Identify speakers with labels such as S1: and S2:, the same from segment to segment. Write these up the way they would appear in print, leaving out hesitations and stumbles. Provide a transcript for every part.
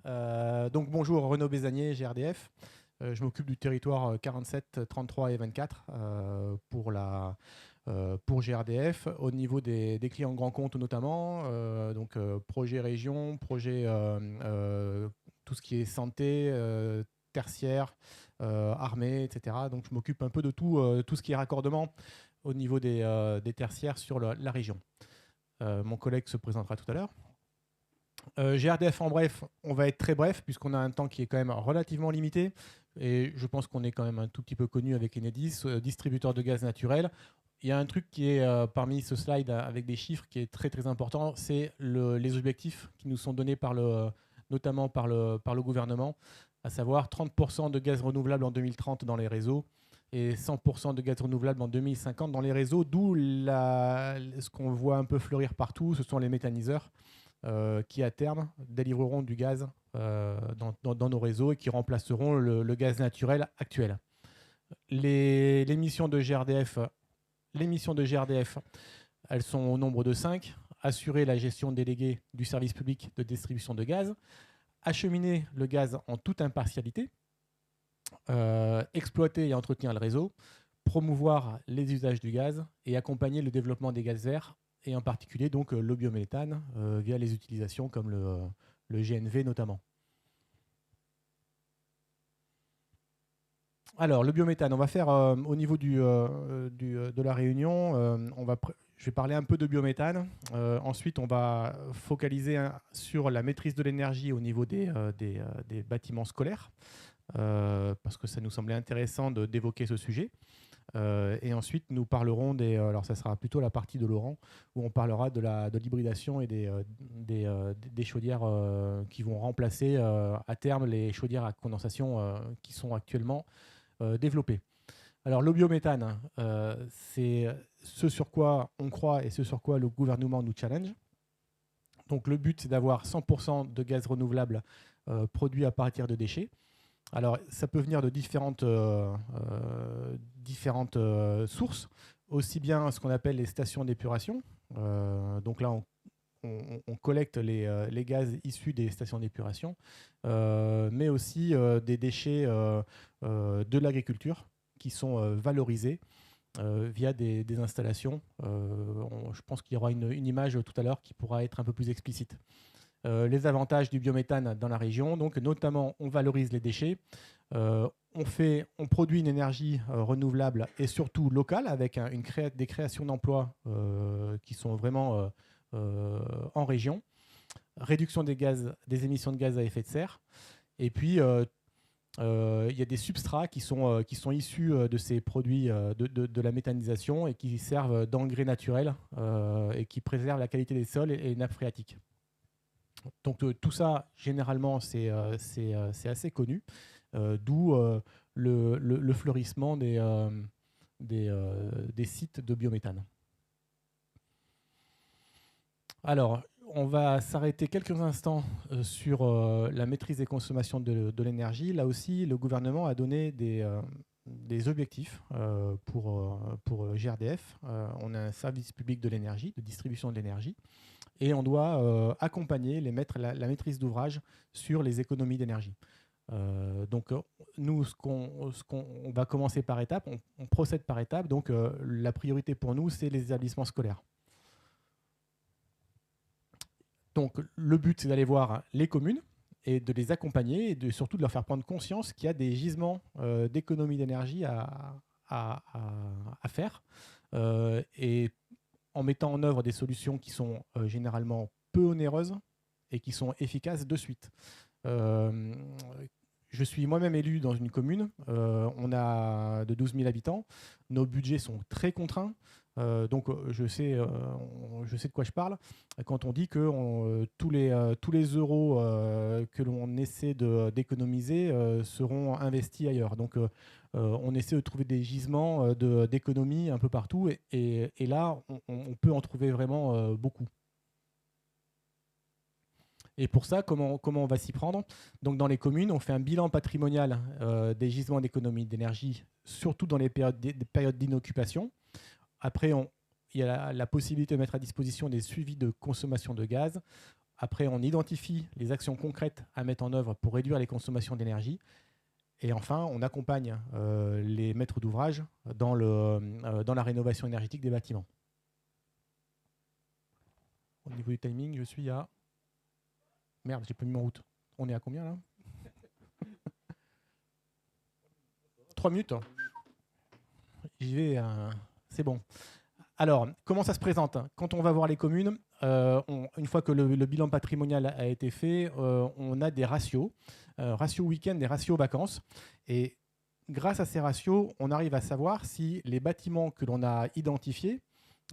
S1: Donc bonjour, Renaud Bézanier, GRDF. Je m'occupe du territoire 47, 33 et 24 pour GRDF au niveau des clients grands comptes notamment, projet région, projet tout ce qui est santé, tertiaire, armée, etc. Donc je m'occupe un peu de tout ce qui est raccordement au niveau des tertiaires sur la région. Mon collègue se présentera tout à l'heure. GRDF en bref, on va être très bref puisqu'on a un temps qui est quand même relativement limité et je pense qu'on est quand même un tout petit peu connu avec Enedis, distributeur de gaz naturel. Il y a un truc qui est parmi ce slide avec des chiffres qui est très très important, c'est les objectifs qui nous sont donnés notamment par le gouvernement, à savoir 30% de gaz renouvelable en 2030 dans les réseaux et 100% de gaz renouvelable en 2050 dans les réseaux, d'où ce qu'on voit un peu fleurir partout, ce sont les méthaniseurs qui à terme délivreront du gaz dans nos réseaux et qui remplaceront le gaz naturel actuel. Les missions de GRDF, elles sont au nombre de 5. Assurer la gestion déléguée du service public de distribution de gaz, acheminer le gaz en toute impartialité, exploiter et entretenir le réseau, promouvoir les usages du gaz et accompagner le développement des gaz verts et en particulier donc le biométhane via les utilisations comme le GNV notamment. Alors le biométhane, on va faire au niveau de la réunion, je vais parler un peu de biométhane. Ensuite, on va focaliser sur la maîtrise de l'énergie au niveau des bâtiments scolaires, parce que ça nous semblait intéressant d'évoquer ce sujet. Et ensuite, nous parlerons alors ça sera plutôt la partie de Laurent, où on parlera de l'hybridation et des chaudières qui vont remplacer à terme les chaudières à condensation qui sont actuellement développées. Alors le biométhane, c'est ce sur quoi on croit et ce sur quoi le gouvernement nous challenge. Donc le but, c'est d'avoir 100% de gaz renouvelable produit à partir de déchets. Alors, ça peut venir de différentes sources, aussi bien ce qu'on appelle les stations d'épuration. Donc là, on collecte les gaz issus des stations d'épuration, mais aussi des déchets de l'agriculture qui sont valorisés via des installations. Je pense qu'il y aura une image tout à l'heure qui pourra être un peu plus explicite. Les avantages du biométhane dans la région. Donc, notamment, on valorise les déchets. On produit une énergie renouvelable et surtout locale avec des créations d'emplois qui sont vraiment en région. Réduction des émissions de gaz à effet de serre. Et puis, il y a des substrats qui sont issus de ces produits de la méthanisation et qui servent d'engrais naturels et qui préservent la qualité des sols et les nappes phréatiques. Donc tout ça, généralement, c'est assez connu, d'où le fleurissement des sites de biométhane. Alors, on va s'arrêter quelques instants sur la maîtrise des consommations de l'énergie. Là aussi, le gouvernement a donné des objectifs pour GRDF. On a un service public de l'énergie, de distribution de l'énergie. Et on doit accompagner la maîtrise d'ouvrage sur les économies d'énergie. Donc, nous, on va commencer par étapes, on procède par étapes. Donc, la priorité pour nous, c'est les établissements scolaires. Donc, le but, c'est d'aller voir les communes et de les accompagner et surtout de leur faire prendre conscience qu'il y a des gisements d'économie d'énergie à faire. Et en mettant en œuvre des solutions qui sont généralement peu onéreuses et qui sont efficaces de suite. Je suis moi-même élu dans une commune, on a de 12 000 habitants, nos budgets sont très contraints, donc je sais de quoi je parle quand on dit que tous les euros que l'on essaie d'économiser seront investis ailleurs. Donc on essaie de trouver des gisements d'économie un peu partout et là on peut en trouver vraiment beaucoup. Et pour ça, comment on va s'y prendre? Donc dans les communes, on fait un bilan patrimonial des gisements d'économie d'énergie, surtout dans les périodes d'inoccupation. Après, il y a la possibilité de mettre à disposition des suivis de consommation de gaz Après, on identifie les actions concrètes à mettre en œuvre pour réduire les consommations d'énergie. Et enfin, on accompagne les maîtres d'ouvrage dans la rénovation énergétique des bâtiments. Au niveau du timing, je suis à... Merde, j'ai pas mis mon route. On est à combien là? 3 minutes. J'y vais, c'est bon. Alors, comment ça se présente? Quand on va voir les communes, une fois que le bilan patrimonial a été fait, on a des ratios, ratios week-end et ratios vacances. Et grâce à ces ratios, on arrive à savoir si les bâtiments que l'on a identifiés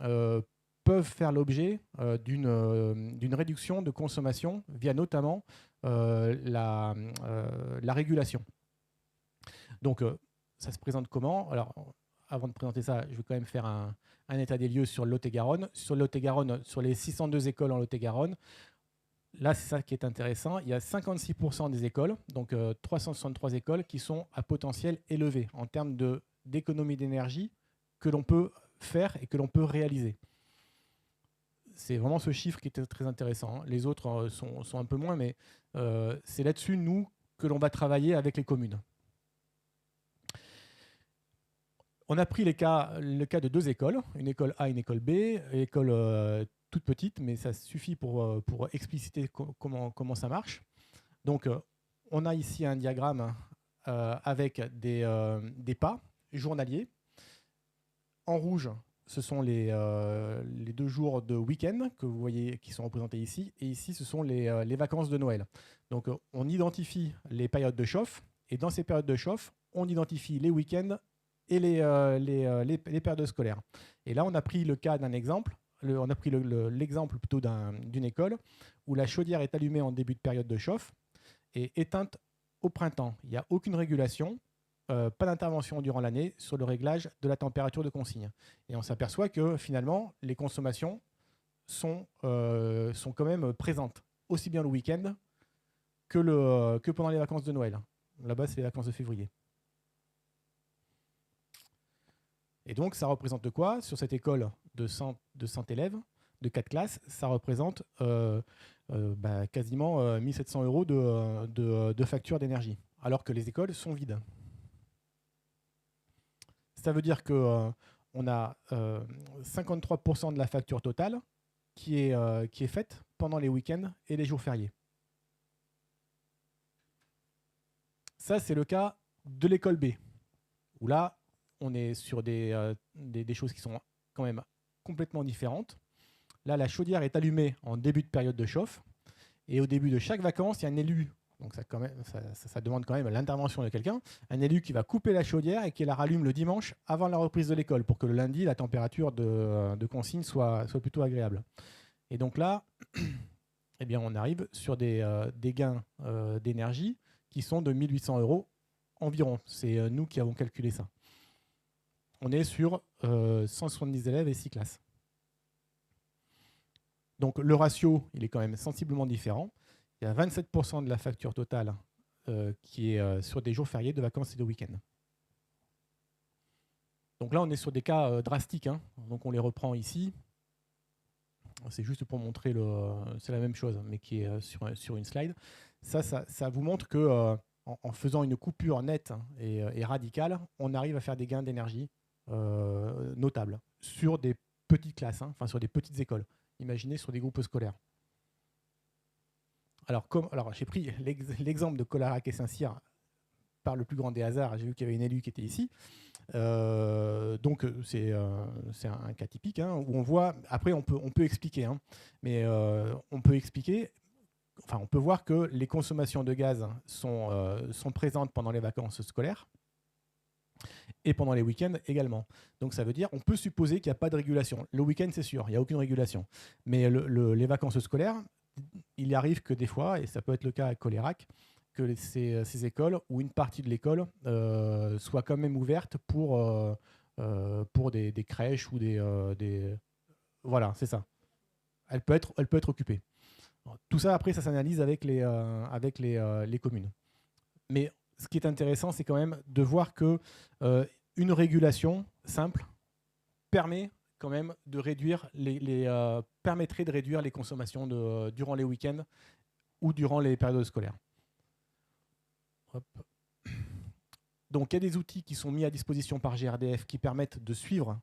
S1: peuvent faire l'objet d'une réduction de consommation via notamment la régulation. Donc, ça se présente comment? Alors, avant de présenter ça, je vais quand même faire un état des lieux sur le Lot-et-Garonne. Sur le Lot-et-Garonne, sur les 602 écoles en Lot-et-Garonne, là, c'est ça qui est intéressant. Il y a 56% des écoles, donc 363 écoles, qui sont à potentiel élevé en termes d'économie d'énergie que l'on peut faire et que l'on peut réaliser. C'est vraiment ce chiffre qui est très intéressant. Les autres sont un peu moins, mais c'est là-dessus, nous, que l'on va travailler avec les communes. On a pris le cas de 2 écoles, une école A et une école B, école toute petite, mais ça suffit pour expliciter comment ça marche. Donc, on a ici un diagramme avec des pas journaliers. En rouge, ce sont les 2 jours de week-end que vous voyez qui sont représentés ici. Et ici, ce sont les vacances de Noël. Donc, on identifie les périodes de chauffe. Et dans ces périodes de chauffe, on identifie les week-ends et les périodes scolaires. Et là, on a pris le cas d'un exemple. On a pris l'exemple plutôt d'une école où la chaudière est allumée en début de période de chauffe et éteinte au printemps. Il n'y a aucune régulation, pas d'intervention durant l'année sur le réglage de la température de consigne. Et on s'aperçoit que finalement, les consommations sont quand même présentes, aussi bien le week-end que pendant les vacances de Noël. Là-bas, c'est les vacances de février. Et donc, ça représente de quoi? Sur cette école de 100 élèves, de 4 classes, ça représente quasiment 1 700 € de facture d'énergie, alors que les écoles sont vides. Ça veut dire qu'on a 53% de la facture totale qui est faite pendant les week-ends et les jours fériés. Ça, c'est le cas de l'école B, où là, on est sur des choses qui sont quand même complètement différentes. Là, la chaudière est allumée en début de période de chauffe. Et au début de chaque vacances, il y a un élu. Donc ça demande quand même l'intervention de quelqu'un. Un élu qui va couper la chaudière et qui la rallume le dimanche avant la reprise de l'école pour que le lundi, la température de consigne soit plutôt agréable. Et donc là, eh bien, on arrive sur des gains d'énergie qui sont de 1 800 € environ. C'est nous qui avons calculé ça. On est sur 170 élèves et 6 classes. Donc le ratio, il est quand même sensiblement différent. Il y a 27% de la facture totale qui est sur des jours fériés, de vacances et de week-end. Donc là, on est sur des cas drastiques. Hein. Donc on les reprend ici. C'est juste pour montrer c'est la même chose, mais qui est sur une slide. Ça vous montre que en faisant une coupure nette et radicale, on arrive à faire des gains d'énergie notables sur des petites classes, hein, enfin sur des petites écoles. Imaginez sur des groupes scolaires. Alors j'ai pris l'exemple de Collarac et Saint-Cyr par le plus grand des hasards. J'ai vu qu'il y avait une élue qui était ici. Donc c'est un cas typique hein, où on voit. Après, on peut expliquer, hein, mais on peut expliquer. Enfin, on peut voir que les consommations de gaz sont présentes pendant les vacances scolaires et pendant les week-ends également. Donc ça veut dire on peut supposer qu'il n'y a pas de régulation. Le week-end, c'est sûr, il n'y a aucune régulation. Mais les vacances scolaires, il arrive que des fois, et ça peut être le cas à Collarac, que ces écoles ou une partie de l'école soit quand même ouverte pour des crèches ou des... Voilà, c'est ça. Elle peut être occupée. Tout ça, après, ça s'analyse avec les communes. Mais ce qui est intéressant, c'est quand même de voir que une régulation simple permet quand même de réduire permettrait de réduire les consommations durant les week-ends ou durant les périodes scolaires. Hop. Donc il y a des outils qui sont mis à disposition par GRDF qui permettent de suivre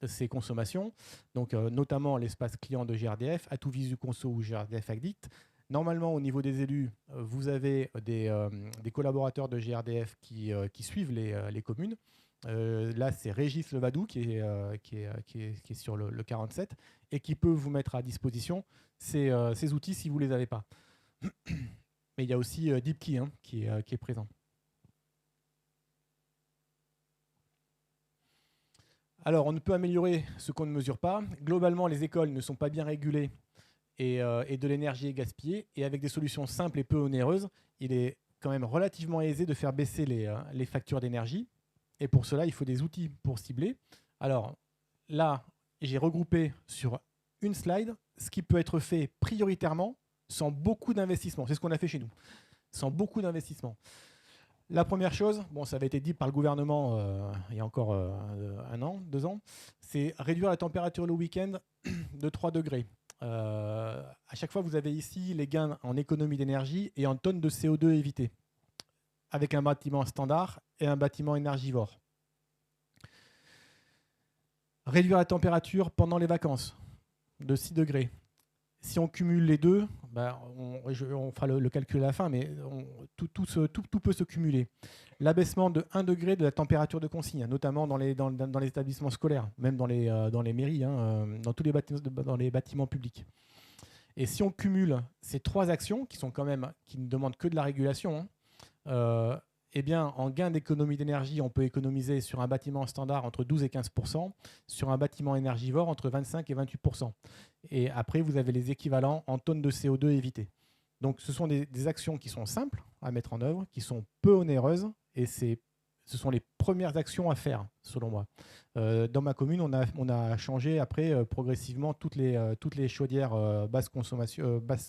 S1: ces consommations, donc notamment l'espace client de GRDF, Atout Visu Conso ou GRDF Addict. Normalement, au niveau des élus, vous avez des collaborateurs de GRDF qui suivent les communes. Là, c'est Régis Levadou qui est sur le 47 et qui peut vous mettre à disposition ces outils si vous ne les avez pas. Mais il y a aussi DeepKey qui est présent. Alors, on ne peut améliorer ce qu'on ne mesure pas. Globalement, les écoles ne sont pas bien régulées et de l'énergie est gaspillée. Et avec des solutions simples et peu onéreuses, il est quand même relativement aisé de faire baisser les factures d'énergie. Et pour cela, il faut des outils pour cibler. Alors là, j'ai regroupé sur une slide ce qui peut être fait prioritairement sans beaucoup d'investissement. C'est ce qu'on a fait chez nous, sans beaucoup d'investissement. La première chose, bon, ça avait été dit par le gouvernement il y a encore 1 an, 2 ans, c'est réduire la température le week-end de 3 degrés. À chaque fois, vous avez ici les gains en économie d'énergie et en tonnes de CO2 évitées, avec un bâtiment standard et un bâtiment énergivore. Réduire la température pendant les vacances de 6 degrés. Si on cumule les deux, on fera le calcul à la fin, mais tout peut se cumuler. L'abaissement de 1 degré de la température de consigne, notamment dans les établissements scolaires, même dans les mairies, dans tous les bâtiments publics. Et si on cumule ces 3 actions, qui ne demandent que de la régulation, eh bien, en gain d'économie d'énergie, on peut économiser sur un bâtiment standard entre 12 et 15%, sur un bâtiment énergivore entre 25 et 28%. Et après, vous avez les équivalents en tonnes de CO2 évitées. Donc, ce sont des actions qui sont simples à mettre en œuvre, qui sont peu onéreuses, et ce sont les premières actions à faire, selon moi. Dans ma commune, on a changé après progressivement toutes les chaudières basse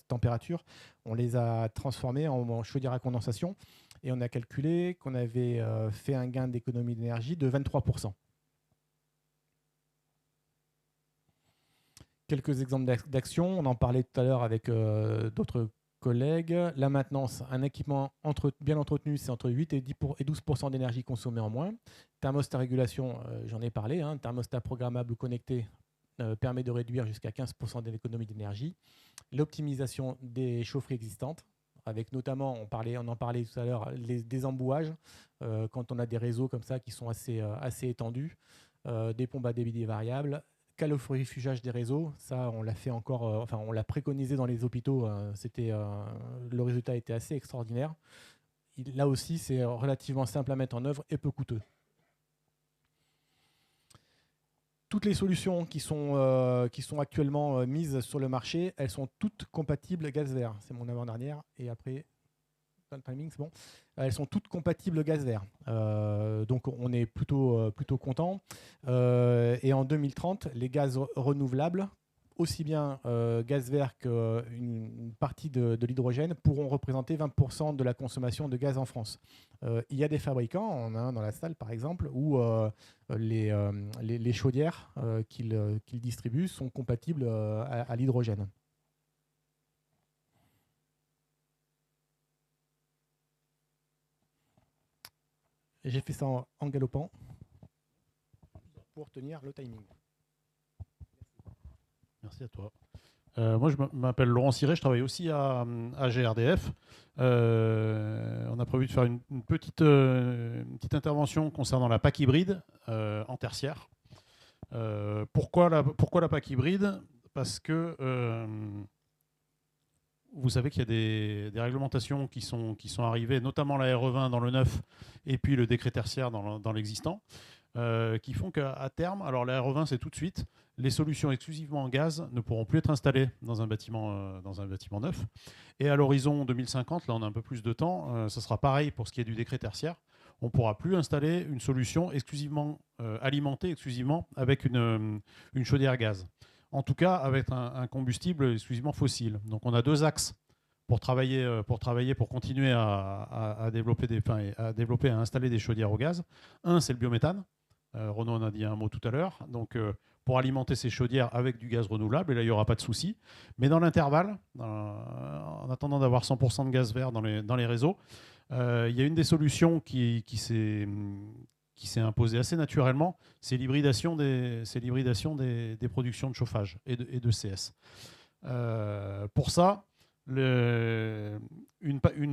S1: température. On les a transformées en chaudières à condensation. Et on a calculé qu'on avait fait un gain d'économie d'énergie de 23%. Quelques exemples d'actions. On en parlait tout à l'heure avec d'autres collègues. La maintenance, un équipement bien entretenu, c'est entre 8 et 12% d'énergie consommée en moins. Thermostat régulation, j'en ai parlé. Thermostat programmable ou connecté permet de réduire jusqu'à 15% de l'économie d'énergie. L'optimisation des chaufferies existantes, avec notamment, on en parlait tout à l'heure, des embouages, quand on a des réseaux comme ça qui sont assez étendus, des pompes à débit variable, calorifugage des réseaux, ça on l'a fait encore, on l'a préconisé dans les hôpitaux, le résultat était assez extraordinaire. Là aussi, c'est relativement simple à mettre en œuvre et peu coûteux. Toutes les solutions qui sont actuellement mises sur le marché, elles sont toutes compatibles gaz vert. C'est mon avant-dernière. Et après, dans le timing, c'est bon. Elles sont toutes compatibles gaz vert. Donc, on est plutôt content. Et en 2030, les gaz renouvelables, aussi bien gaz vert qu'une partie de l'hydrogène, pourront représenter 20% de la consommation de gaz en France. Il y a des fabricants, on en a un dans la salle par exemple, où les chaudières qu'ils distribuent sont compatibles à l'hydrogène. J'ai fait ça en galopant pour tenir le timing.
S2: Merci à toi. Moi, je m'appelle Laurent Ciré, je travaille aussi à GRDF. On a prévu de faire une petite intervention concernant la PAC hybride en tertiaire. Pourquoi la PAC hybride ? Parce que vous savez qu'il y a des réglementations qui sont arrivées, notamment la RE20 dans le neuf et puis le décret tertiaire dans l'existant, qui font qu'à terme, alors la RE20 c'est tout de suite, les solutions exclusivement en gaz ne pourront plus être installées dans un bâtiment neuf. Et à l'horizon 2050, là on a un peu plus de temps, ça sera pareil pour ce qui est du décret tertiaire. On ne pourra plus installer une solution exclusivement alimentée exclusivement avec une chaudière gaz. En tout cas, avec un combustible exclusivement fossile. Donc on a 2 axes pour continuer à développer, à installer des chaudières au gaz. Un, c'est le biométhane. Renaud en a dit un mot tout à l'heure. Donc pour alimenter ces chaudières avec du gaz renouvelable, et là, il n'y aura pas de souci. Mais dans l'intervalle, en attendant d'avoir 100% de gaz vert dans les réseaux, il y a une des solutions qui s'est imposée assez naturellement, c'est l'hybridation des productions de chauffage et de CS. Pour ça, une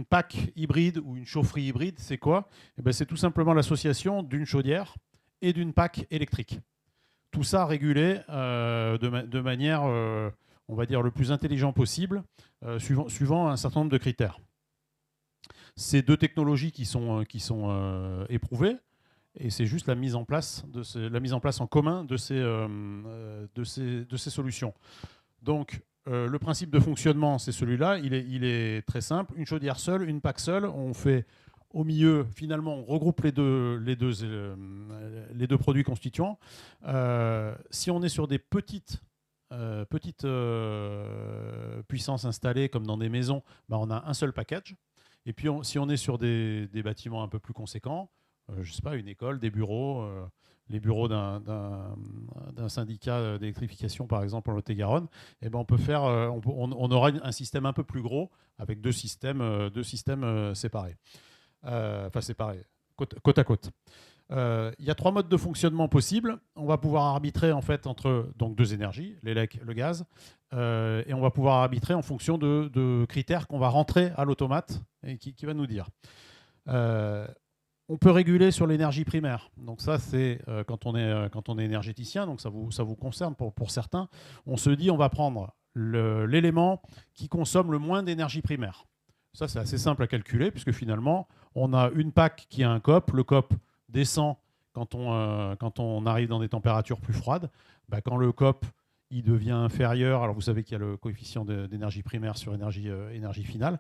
S2: PAC hybride ou une chaufferie hybride, c'est quoi? C'est tout simplement l'association d'une chaudière et d'une PAC électrique. Tout ça régulé de manière, on va dire, le plus intelligent possible, suivant un certain nombre de critères. C'est deux technologies qui sont éprouvées, et c'est juste la mise en place en commun de ces solutions. Donc, le principe de fonctionnement, c'est celui-là. Il est très simple. Une chaudière seule, une PAC seule. On fait au milieu, finalement, on regroupe les deux produits constituants. Si on est sur des petites puissances installées, comme dans des maisons, on a un seul package. Et puis, si on est sur des bâtiments un peu plus conséquents, je ne sais pas, une école, des bureaux, les bureaux d'un syndicat d'électrification, par exemple, en Lot-et-Garonne, on peut faire, on aura un système un peu plus gros avec deux systèmes séparés. Séparés, côte à côte. Il y a 3 modes de fonctionnement possibles. On va pouvoir arbitrer en fait entre donc 2 énergies, l'élec, le gaz, et on va pouvoir arbitrer en fonction de critères qu'on va rentrer à l'automate et qui va nous dire. On peut réguler sur l'énergie primaire. Donc ça, c'est quand on est énergéticien, donc ça vous concerne pour certains. On se dit, on va prendre l'élément qui consomme le moins d'énergie primaire. Ça, c'est assez simple à calculer, puisque finalement, on a une PAC qui a un COP. Le COP descend quand on arrive dans des températures plus froides. Quand le COP il devient inférieur, alors vous savez qu'il y a le coefficient d'énergie primaire sur énergie finale,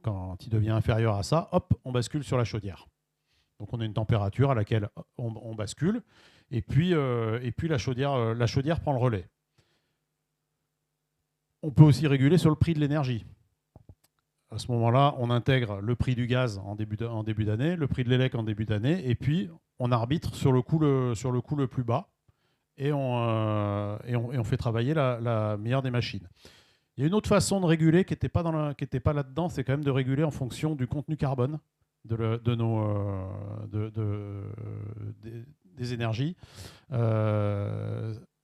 S2: quand il devient inférieur à ça, hop, on bascule sur la chaudière. Donc on a une température à laquelle on bascule, et puis la chaudière prend le relais. On peut aussi réguler sur le prix de l'énergie. À ce moment-là, on intègre le prix du gaz en début d'année, le prix de l'élec en début d'année, et puis on arbitre sur le coût le plus bas, et on fait travailler la meilleure des machines. Il y a une autre façon de réguler qui n'était pas là-dedans, c'est quand même de réguler en fonction du contenu carbone des énergies.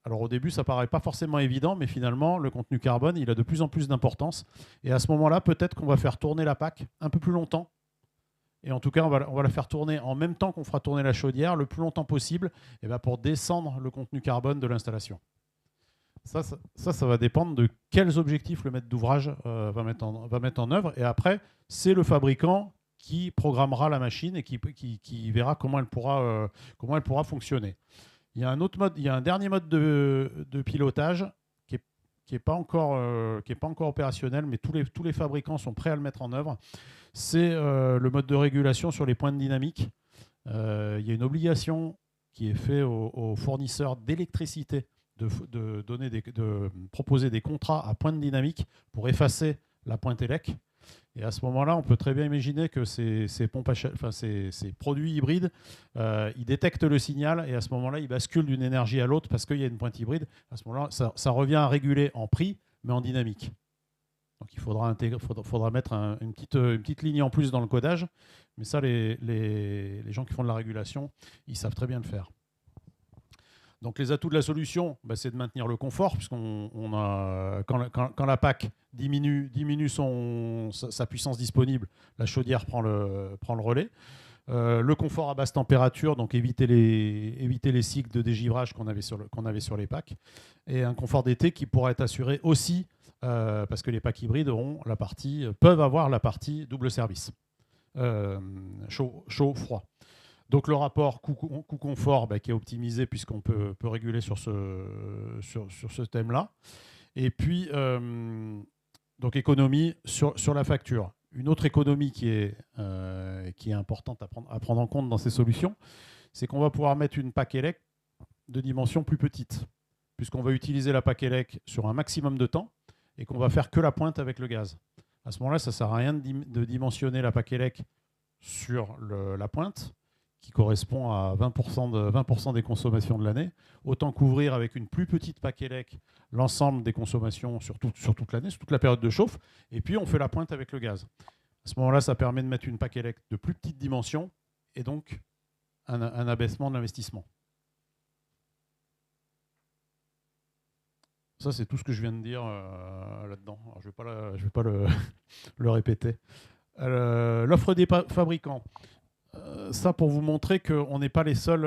S2: Alors au début, ça ne paraît pas forcément évident, mais finalement, le contenu carbone, il a de plus en plus d'importance. Et à ce moment-là, peut-être qu'on va faire tourner la PAC un peu plus longtemps. Et en tout cas, on va la faire tourner en même temps qu'on fera tourner la chaudière, le plus longtemps possible, pour descendre le contenu carbone de l'installation. Ça va dépendre de quels objectifs le maître d'ouvrage va mettre en œuvre. Et après, c'est le fabricant qui programmera la machine et qui verra comment elle pourra fonctionner. Il y a un dernier mode de pilotage qui est pas encore opérationnel, mais tous les fabricants sont prêts à le mettre en œuvre. C'est le mode de régulation sur les pointes dynamiques. Il y a une obligation qui est faite aux fournisseurs d'électricité de proposer des contrats à pointe dynamique pour effacer la pointe élec. Et à ce moment-là, on peut très bien imaginer que ces produits hybrides, ils détectent le signal et à ce moment-là, ils basculent d'une énergie à l'autre parce qu'il y a une pointe hybride. À ce moment-là, ça revient à réguler en prix, mais en dynamique. Donc il faudra mettre une petite ligne en plus dans le codage. Mais ça, les gens qui font de la régulation, ils savent très bien le faire. Donc les atouts de la solution, c'est de maintenir le confort, puisqu'on a, quand la PAC diminue sa puissance disponible, la chaudière prend le relais. Le confort à basse température, donc éviter les cycles de dégivrage qu'on avait sur les PAC. Et un confort d'été qui pourra être assuré aussi, parce que les PAC hybrides peuvent avoir la partie double service, chaud-froid. Donc le rapport coût-confort qui est optimisé puisqu'on peut réguler sur ce thème-là. Et puis, donc économie sur la facture. Une autre économie qui est importante à prendre en compte dans ces solutions, c'est qu'on va pouvoir mettre une PAC élec de dimension plus petite, puisqu'on va utiliser la PAC élec sur un maximum de temps et qu'on va faire que la pointe avec le gaz. À ce moment-là, ça ne sert à rien de dimensionner la PAC élec sur la pointe, qui correspond à 20% des consommations de l'année. Autant couvrir avec une plus petite PAC ELEC l'ensemble des consommations sur toute l'année, sur toute la période de chauffe. Et puis, on fait la pointe avec le gaz. À ce moment-là, ça permet de mettre une PAC ELEC de plus petite dimension et donc un abaissement de l'investissement. Ça, c'est tout ce que je viens de dire là-dedans. Alors, je ne vais pas le répéter. L'offre des fabricants. Ça, pour vous montrer qu'on n'est pas les seuls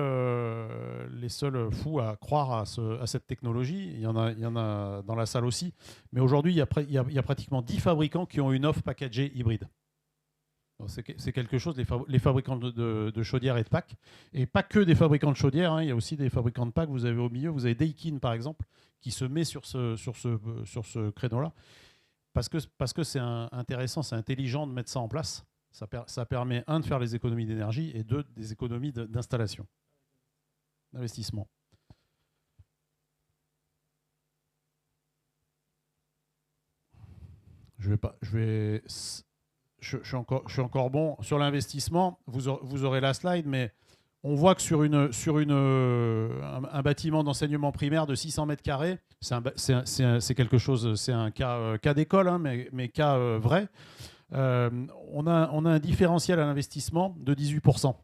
S2: fous à croire à cette technologie. Il y en a dans la salle aussi. Mais aujourd'hui, il y a pratiquement 10 fabricants qui ont une offre packagée hybride. C'est quelque chose, les fabricants de chaudières et de packs. Et pas que des fabricants de chaudières, hein, il y a aussi des fabricants de packs. Vous avez au milieu, vous avez Daikin, par exemple, qui se met sur ce créneau-là. Parce que c'est intéressant, c'est intelligent de mettre ça en place. Ça permet, un, de faire les économies d'énergie et deux, des économies d'installation, d'investissement. Je suis encore bon sur l'investissement. Vous aurez la slide, mais on voit que sur un bâtiment d'enseignement primaire de 600 mètres carrés, c'est quelque chose, c'est un cas d'école, hein, mais cas vrai. On a un différentiel à l'investissement de 18%,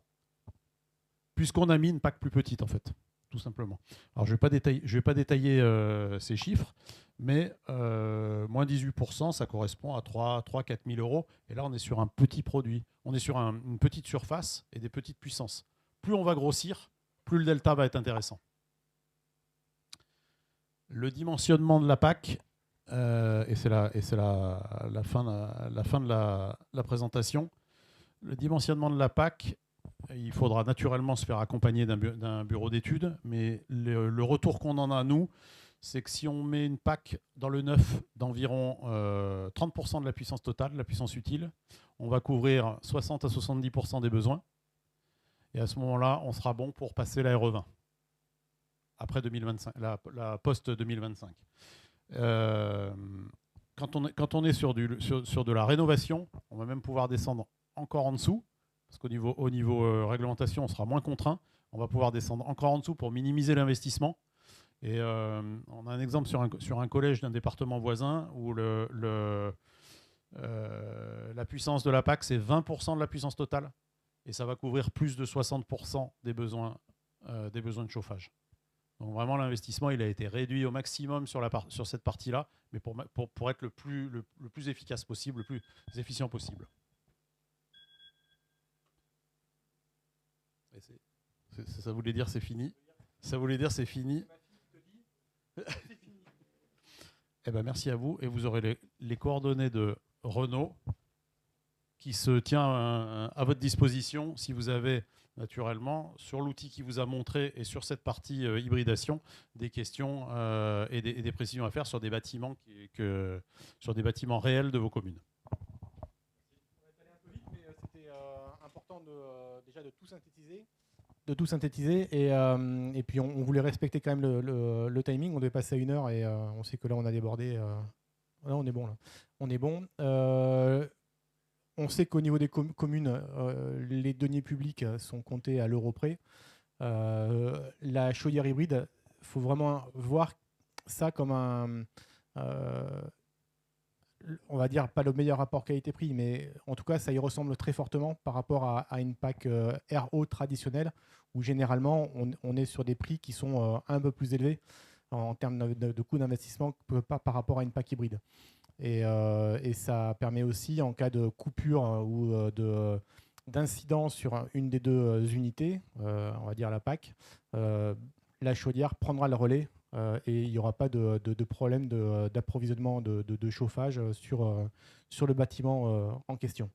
S2: puisqu'on a mis une PAC plus petite, en fait, tout simplement. Alors, je ne vais pas détailler ces chiffres, mais moins 18%, ça correspond à 3-4 000 euros. Et là, on est sur un petit produit. On est sur une petite surface et des petites puissances. Plus on va grossir, plus le delta va être intéressant. Le dimensionnement de la PAC, et c'est la fin de la présentation. Le dimensionnement de la PAC, il faudra naturellement se faire accompagner d'un bureau d'études, mais le retour qu'on en a, nous, c'est que si on met une PAC dans le neuf d'environ 30% de la puissance totale, la puissance utile, on va couvrir 60 à 70% des besoins. Et à ce moment-là, on sera bon pour passer la RE20 après 2025, la post-2025. Quand on est sur de la rénovation, on va même pouvoir descendre encore en dessous, parce qu'au niveau réglementation, on sera moins contraint. On va pouvoir descendre encore en dessous pour minimiser l'investissement. Et on a un exemple sur un collège d'un département voisin où la puissance de la PAC, c'est 20% de la puissance totale. Et ça va couvrir plus de 60% des besoins de chauffage. Donc vraiment, l'investissement, il a été réduit au maximum sur cette partie-là, mais pour être le plus efficace possible, le plus efficient possible. Et ça voulait dire c'est fini. Ça voulait dire c'est fini. Eh ben, merci à vous. Et vous aurez les coordonnées de Renaud qui se tient à votre disposition si vous avez naturellement, sur l'outil qui vous a montré et sur cette partie hybridation, des questions et des précisions à faire sur des bâtiments, sur des bâtiments réels de vos communes.
S1: On est allé un peu vite, mais c'était important déjà de tout synthétiser. Et puis on voulait respecter quand même le timing. On devait passer à 1 heure et on sait que là on a débordé. Là on est bon. On est bon. On sait qu'au niveau des communes, les deniers publics sont comptés à l'euro près. La chaudière hybride, il faut vraiment voir ça comme on va dire pas le meilleur rapport qualité-prix, mais en tout cas, ça y ressemble très fortement par rapport à une PAC RO traditionnelle, où généralement, on est sur des prix qui sont un peu plus élevés en termes de coût d'investissement par rapport à une PAC hybride. Et ça permet aussi, en cas de coupure ou d'incident sur une des deux unités, on va dire la PAC, la chaudière prendra le relais et il n'y aura pas de problème d'approvisionnement de chauffage sur le bâtiment en question.